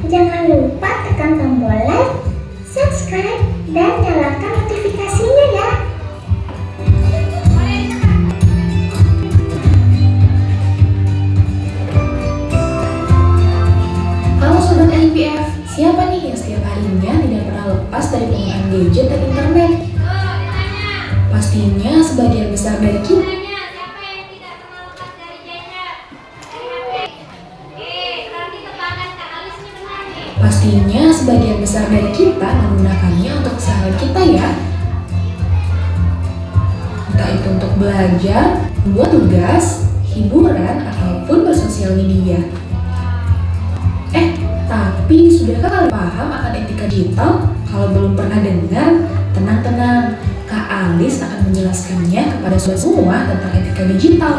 Jangan lupa tekan tombol like, subscribe, dan nyalakan notifikasinya ya. Halo Sobat IPF, siapa nih yang setiap harinya tidak pernah lepas dari penggunaan gadget dan internet? Pastinya sebagian besar dari kita. Pastinya sebagian besar dari kita menggunakannya untuk keseharian kita ya. Entah itu untuk belajar, membuat tugas, hiburan, ataupun bersosial media. Tapi sudahkah kalian paham akan etika digital? Kalau belum pernah dengar, tenang-tenang. Kak Alis akan menjelaskannya kepada sobat semua tentang etika digital.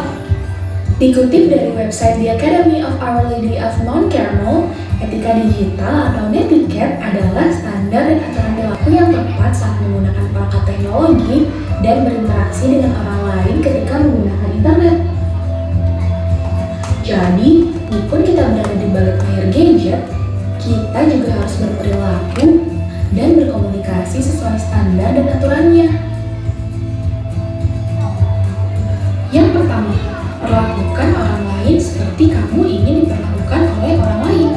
Dikutip dari website The Academy of Our Lady of Mount Carmel, etika digital atau netiquette adalah standar dan aturan perilaku yang tepat saat menggunakan perangkat teknologi dan berinteraksi dengan orang lain ketika menggunakan internet. Jadi, meskipun kita berada di balik layar gadget, kita juga harus berperilaku dan berkomunikasi sesuai standar dan aturannya. Yang pertama, perlakukan orang lain seperti kamu ingin diperlakukan oleh orang lain.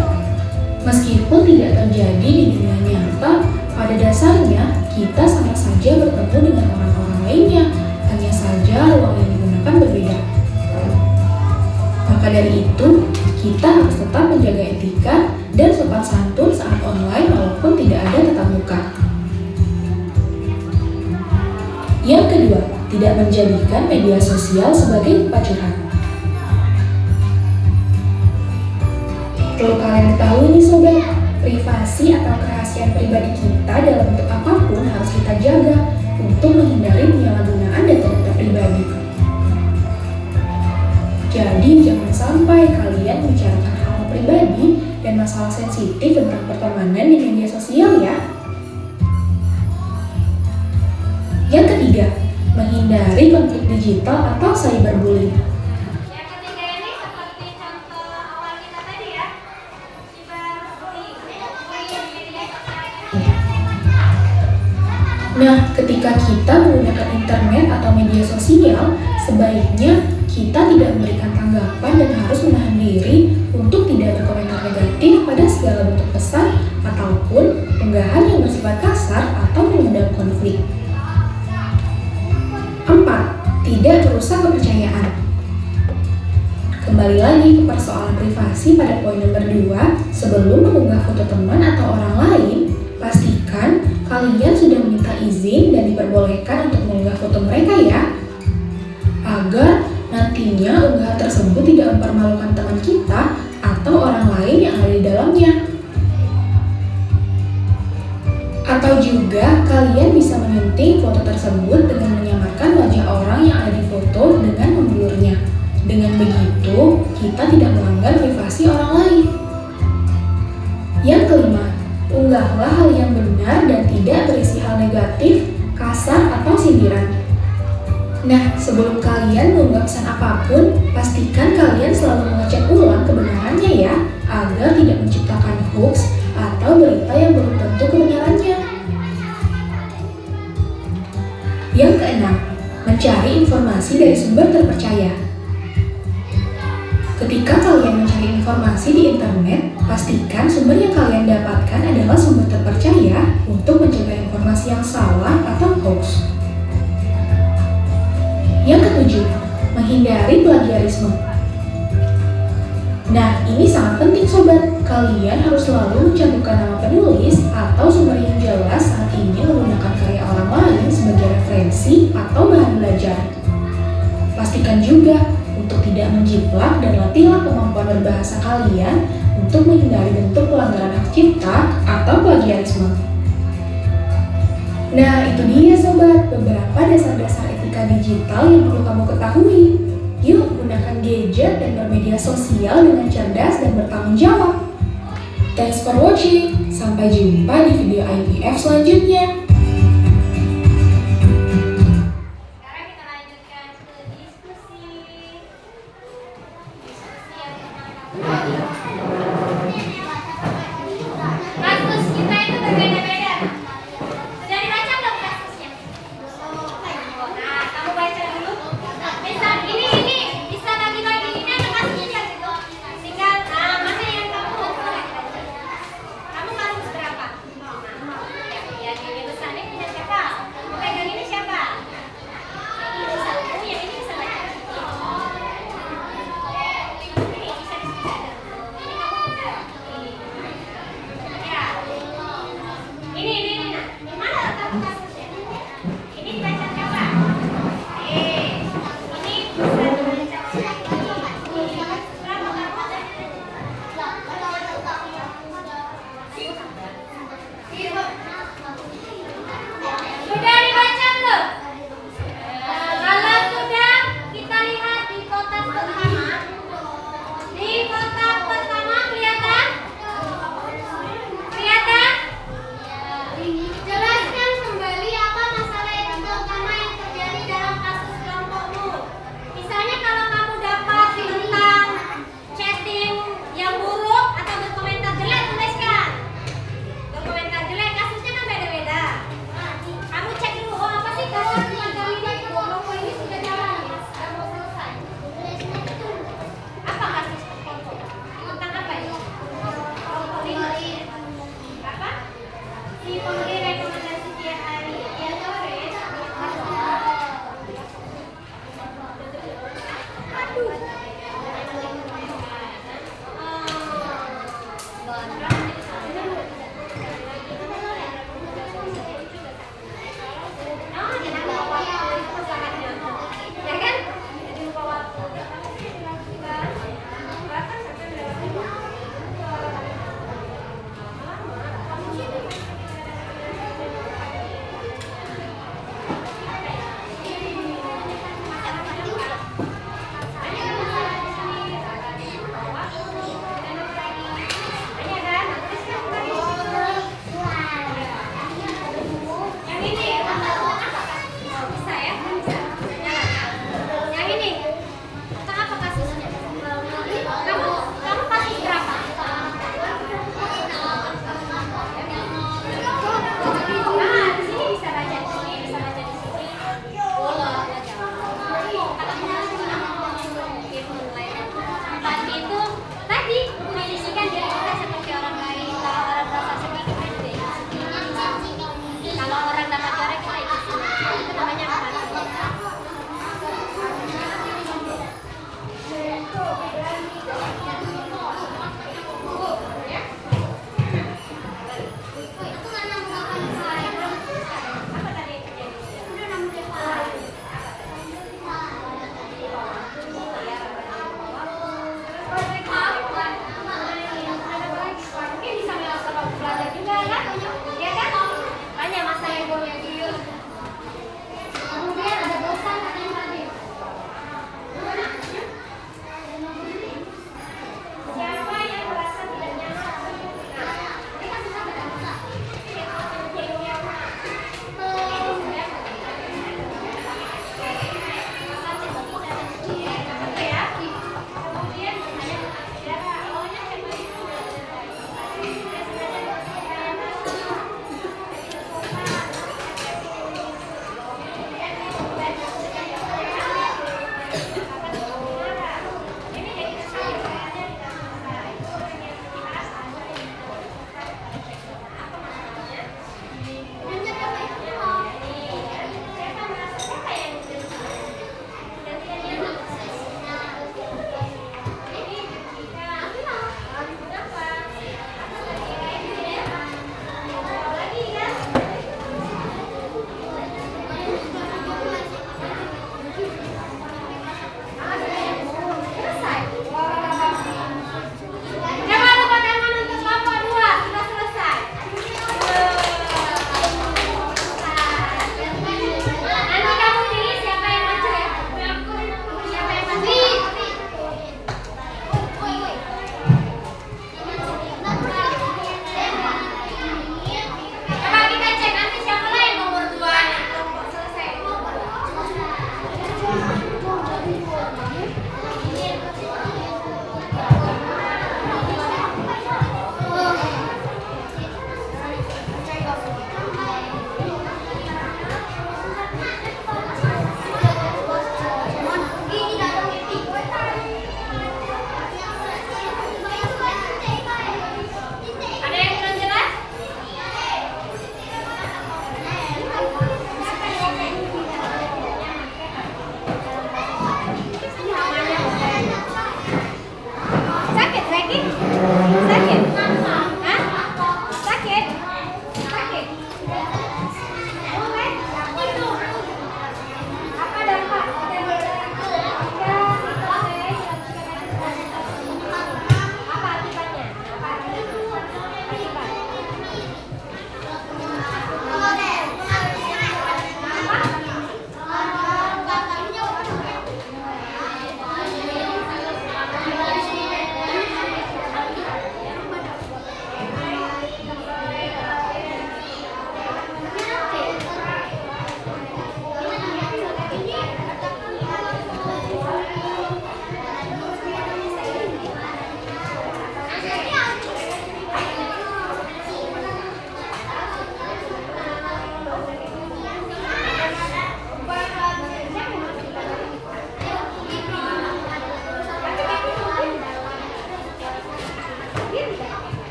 Meskipun tidak terjadi di dunia nyata, pada dasarnya kita sama saja bertemu dengan orang-orang lainnya, hanya saja ruang yang digunakan berbeda. Maka dari itu, kita harus tetap menjaga etika dan sopan santun saat online walaupun tidak ada tatap muka. Yang kedua, tidak menjadikan media sosial sebagai tempat curhat. Perlu kalian ketahui nih sobat, privasi atau kerahasiaan pribadi kita dalam bentuk apapun harus kita jaga untuk menghindari penyalahgunaan data-data pribadi. Jadi jangan sampai kalian membicarakan hal pribadi dan masalah sensitif tentang pertemanan di media sosial ya. Yang ketiga, menghindari konflik digital atau cyberbullying. Yang ketiga ini seperti contoh awal kita tadi ya, cyberbullying di media sosial. Nah, ketika kita menggunakan internet atau media sosial, sebaiknya kita tidak memberikan tanggapan dan harus menahan diri untuk tidak berkomentar negatif pada segala bentuk pesan ataupun unggahan yang bersifat kasar atau mengundang konflik. 4. Tidak merusak kepercayaan. Kembali lagi ke persoalan privasi pada poin nomor 2, sebelum mengunggah foto teman atau orang lain, pastikan kalian sudah meminta izin dan diperbolehkan untuk mengunggah foto mereka ya, agar nantinya unggahan tersebut tidak mempermalukan teman kita atau orang lain yang ada di dalamnya. Atau juga kalian bisa menyunting foto tersebut dengan menyamarkan wajah orang yang ada di foto dengan memblurnya. Dengan begitu, kita tidak melanggar privasi orang lain. Yang kelima, unggahlah hal yang benar dan tidak berisi hal negatif, kasar, atau sindiran. Nah, sebelum kalian mengunggah pesan apapun, pastikan kalian selalu mengecek ulang kebenarannya ya, agar tidak menciptakan hoax atau berita yang belum tentu kebenarannya. Yang keenam, mencari informasi dari sumber terpercaya. Ketika kalian mencari informasi di internet, pastikan sumber yang kalian dapatkan adalah sumber terpercaya untuk mencegah informasi yang salah atau hoax. Yang ketujuh, menghindari plagiarisme. Nah, ini sangat penting sobat. Kalian harus selalu mencantumkan nama penulis atau sumber yang jelas saat ingin menggunakan karya orang lain sebagai referensi atau bahan belajar. Pastikan juga untuk tidak menjiplak dan latihlah kemampuan berbahasa kalian untuk menghindari bentuk pelanggaran hak cipta atau plagiarisme. Nah, itu dia sobat, beberapa dasar-dasar etika digital yang perlu kamu ketahui. Yuk, gunakan gadget dan bermedia sosial dengan cerdas dan bertanggung jawab. Thanks for watching. Sampai jumpa di video IPF selanjutnya. Sekarang kita lanjutkan ke diskusi. Diskusi yang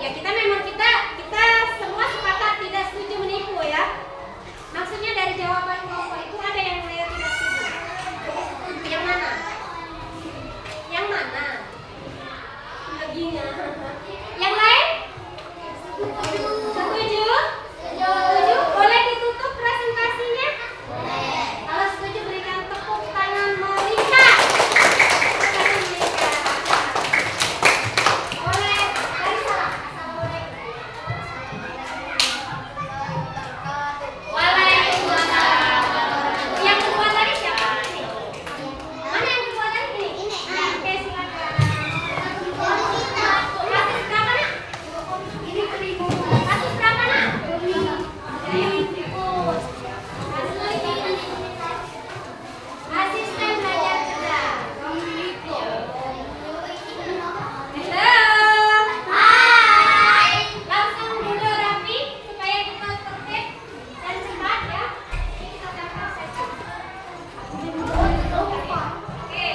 Ya kita semua sepakat tidak setuju menipu ya. Maksudnya dari jawaban kelompok itu ada yang Leo tidak setuju. Yang mana? Yang mana? Baginya. Yang lain? Setuju? Setuju? Boleh ditutup presentasinya? Kalau setuju berikan tepuk tangan meriah. Boleh dari salah. Waalaikumsalam. Yang kedua tadi siapa? Mana yang kedua tadi? Ini. Oke, silakan. Kasus berapa nak? Ini 1000. Kasus berapa nak? 1000. Asisten belajar cerdas. Halo. Hai. Langsung duduk rapi supaya kita tertib dan cepat ya. Kita akan proses. Oke.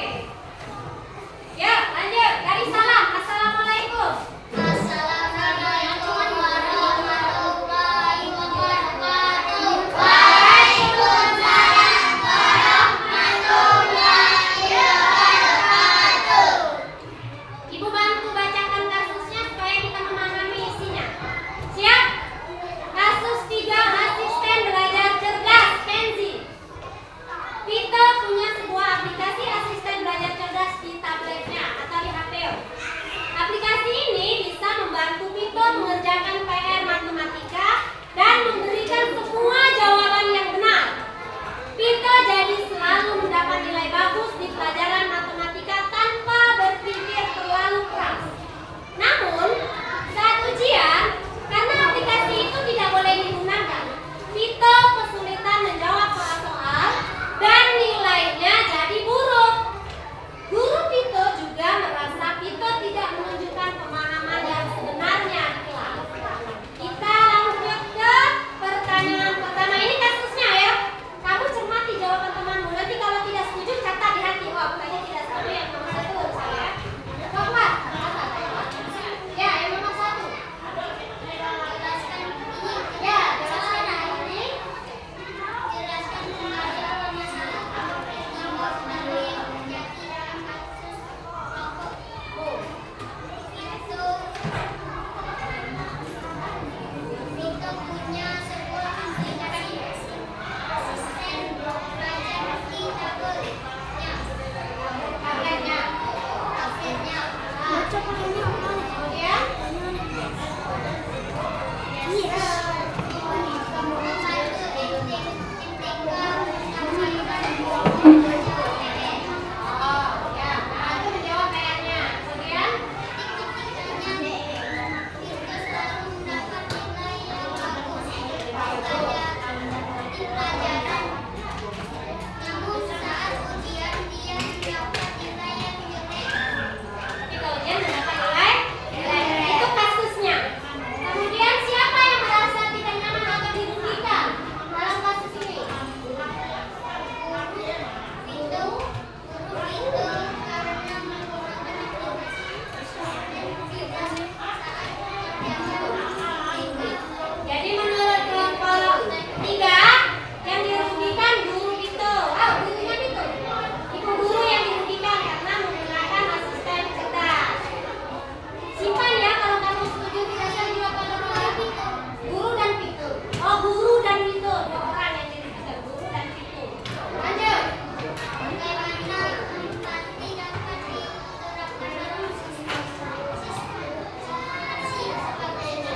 Ya, lanjut. Dari salam. Assalamualaikum. Assalamualaikum warahmatullahi wabarakatuh. Waalaikumsalam warahmatullahi wabarakatuh. Ibu bantu bacakan kasusnya supaya kita memahami isinya. Siap? Kasus 3 asisten belajar cerdas Kenzi. Vito punya sebuah aplikasi asisten belajar cerdas di tabletnya atau di HP. Aplikasi ini bisa membantu Vito mengerjakan PR matematika dan memberikan semua jawaban yang benar. Vito jadi selalu mendapat nilai bagus di pelajaran matematika tanpa berpikir terlalu keras. Namun, saat ujian, karena aplikasi itu tidak boleh digunakan, Vito kesulitan menjawab soal-soal dan nilainya jadi buruk. Guru Vito juga merasa Vito tidak menunjukkan pemahaman yang sebenarnya di kelas. Kita lanjut ke pertanyaan pertama. Ini kasusnya ya. Kamu cermati jawaban temanmu. Nanti kalau tidak setuju catat di hati. Oh, bukannya tidak setuju yang nomor 1 saya. Kuat. Ya, yang nomor 1. Ya, jelaskan ini. Vito punya sebuah aplikasi asisten belajar di tabletnya. Kemudian itu menjawab PR-nya. Kemudian Namun saat ujian dia mendapat nilai yang jelek. ketika ujian mendapat nilai jelek. Itu kasusnya. Kemudian siapa yang merasa tidak nyaman atau dirugikan dalam kasus ini? Vito, guru Vito karena menggunakan aplikasi tidak saat Jadi menurut kelompok 3 yang dirugikan guru Vito. Gurunya Vito. Ibu guru yang dirugikan karena menggunakan asisten cerdas. Simpan ya kalau kamu setuju tidak setuju apa Vito. Guru dan Vito. Oh, guru dan Vito. 2 orang yang dirugikan, guru dan Vito. Lanjut. bagaimana empati dapat diterapkan dalam sistem seperti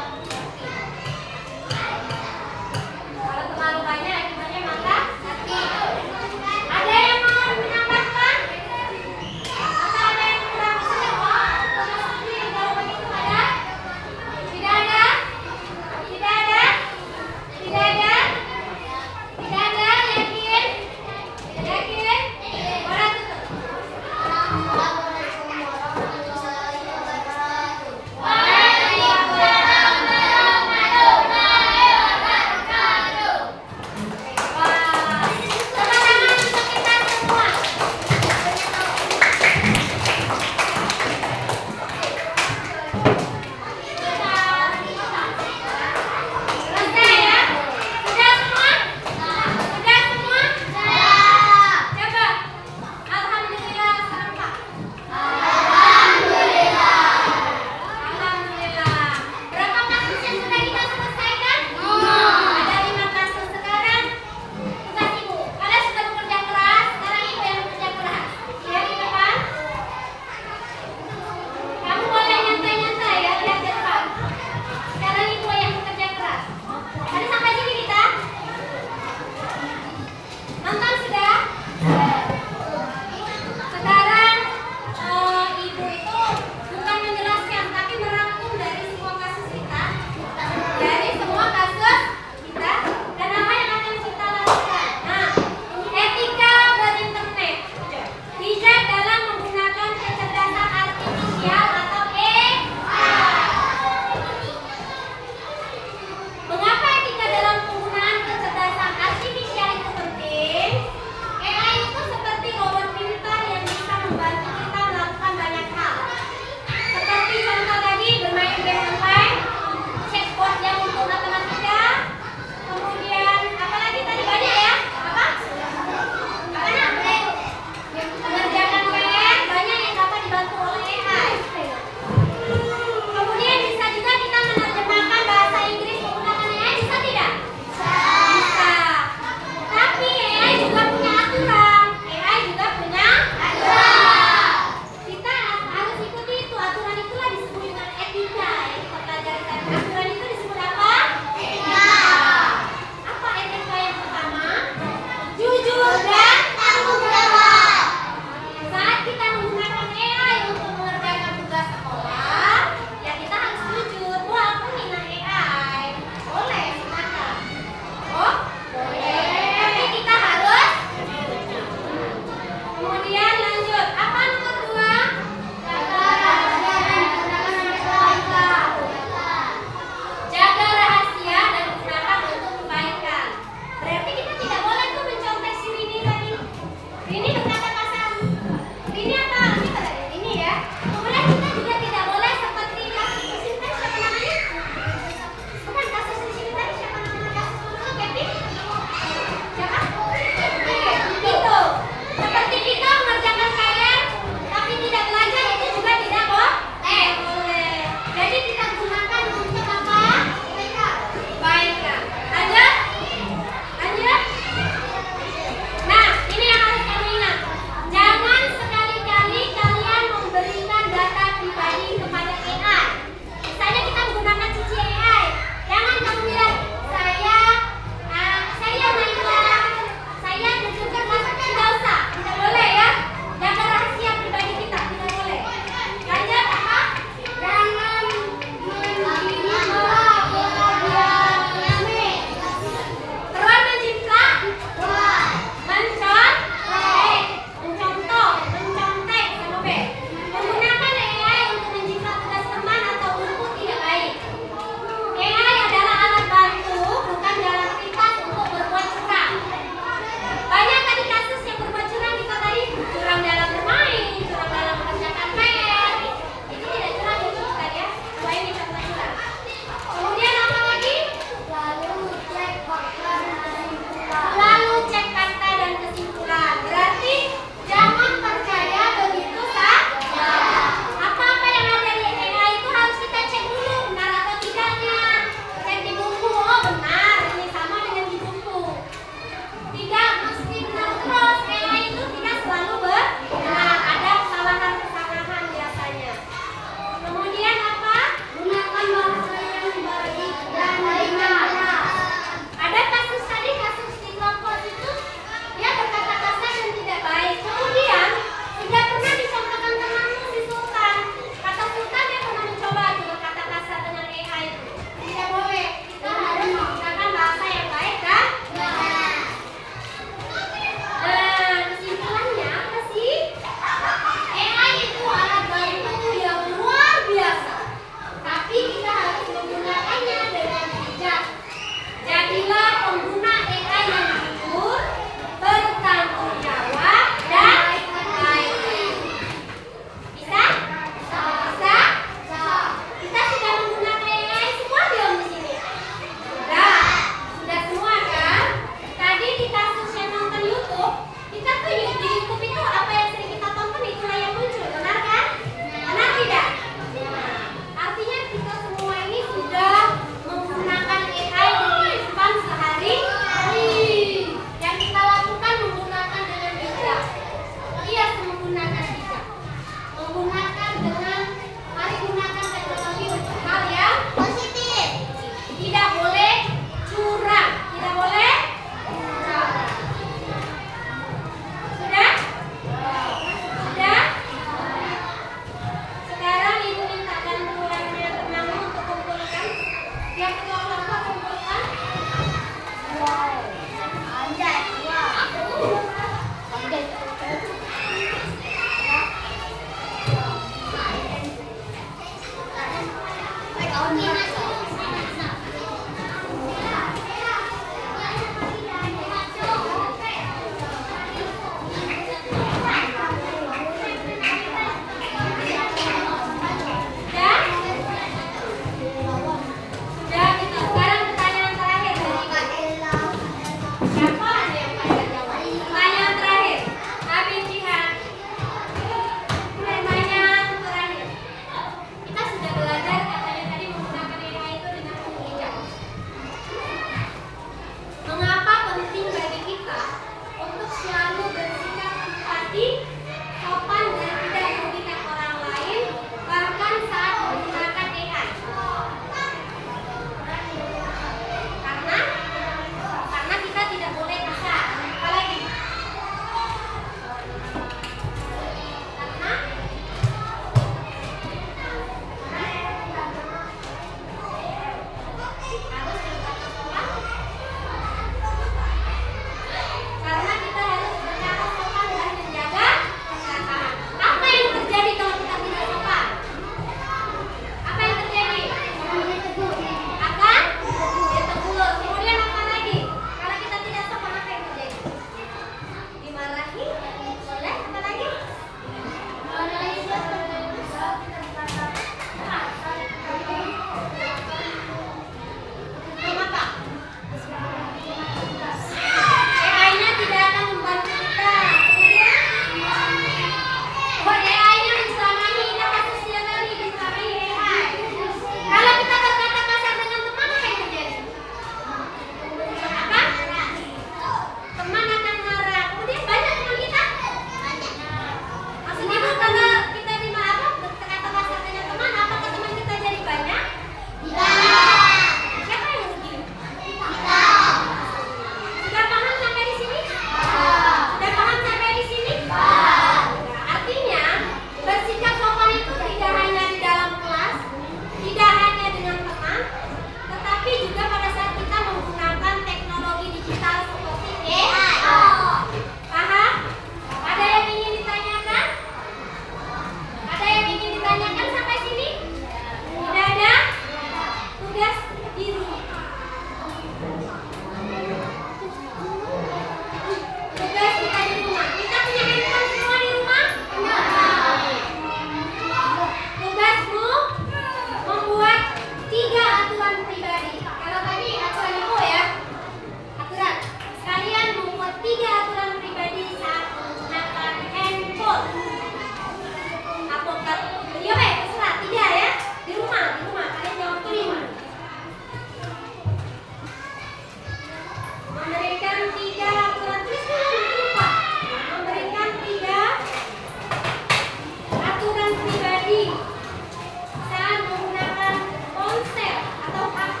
saat menggunakan ponsel atau HP.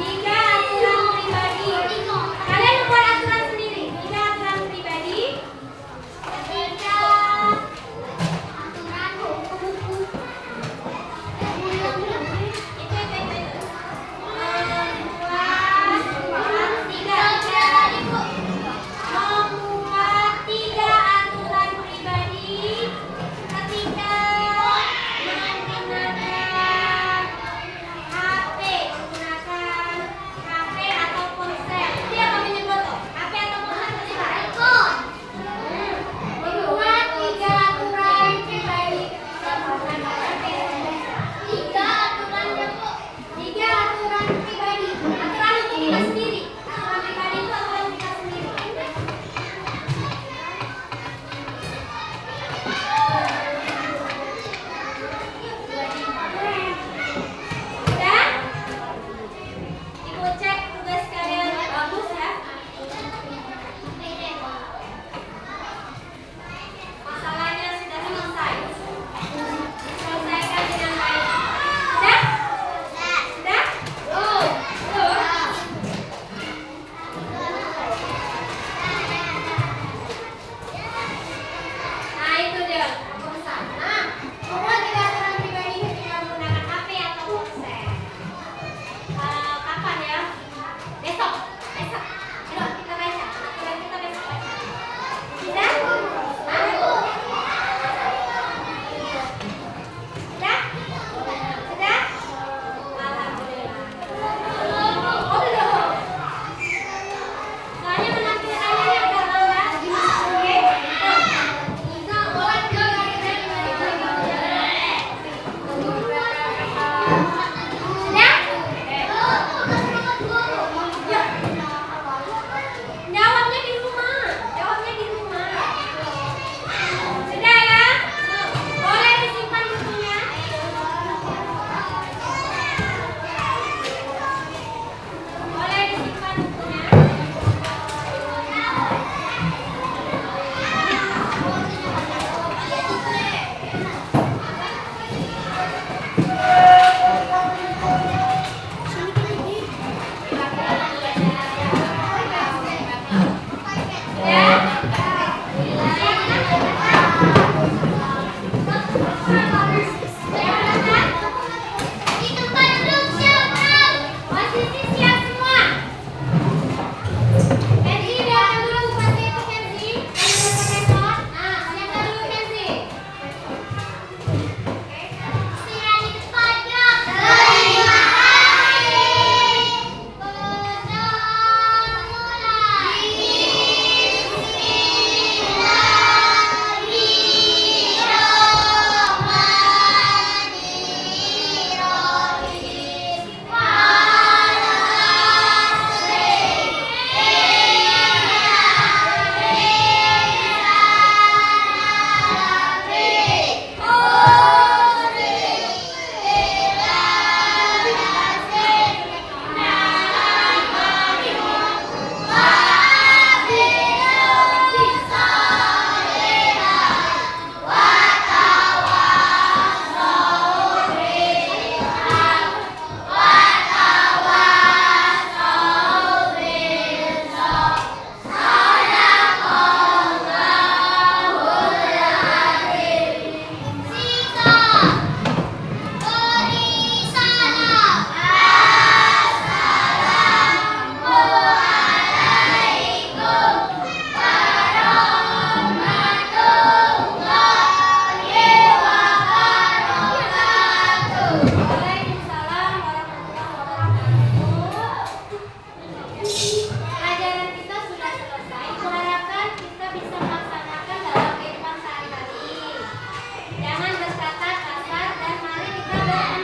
3 aturan pribadi. Kalian membuat aturan sendiri. 3 aturan pribadi. 3 aturan buku-buku. Membuat 3 aturan pribadi ketika menggunakan HP atau ponsel. Dia apa menyebut HP atau ponsel terserah. Membuat 3 aturan pribadi ketika menggunakan HP. 3 aturan buku. 3 aturan pribadi. Aturan untuk kita sendiri. Aturan pribadi itu aturan kita sendiri. Udah? Ibu cek tugas kalian bagus ya. Masalahnya sudah selesai. Selesaikan dengan baik. Sudah? Sudah? Nah itu dia pesan. Nah, membuat 3 aturan pribadi ketika menggunakan HP atau ponsel. Kapan ya? Besok. Ayo kita baca. Aturan kita besok baca. Sudah? Sudah? Sudah? Alhamdulillah. Oh belum. Soalnya penampilannya agak lambat. Oke. Sudah? Jawabnya di rumah. Sudah ya? Boleh disimpan bukunya. Boleh disimpan bukunya. Posisi siap semua. Kenzi, biarkan dulu seperti itu Kenzi. Siapkan dulu Kenzi. Sekali terpajak. Terima kasih. Waalaikumsalam warahmatullahi wabarakatuh. Pelajaran kita sudah selesai. Kuharapkan kita bisa melaksanakan dalam kehidupan sehari-hari. Jangan berkata kasar dan mari kita berkenan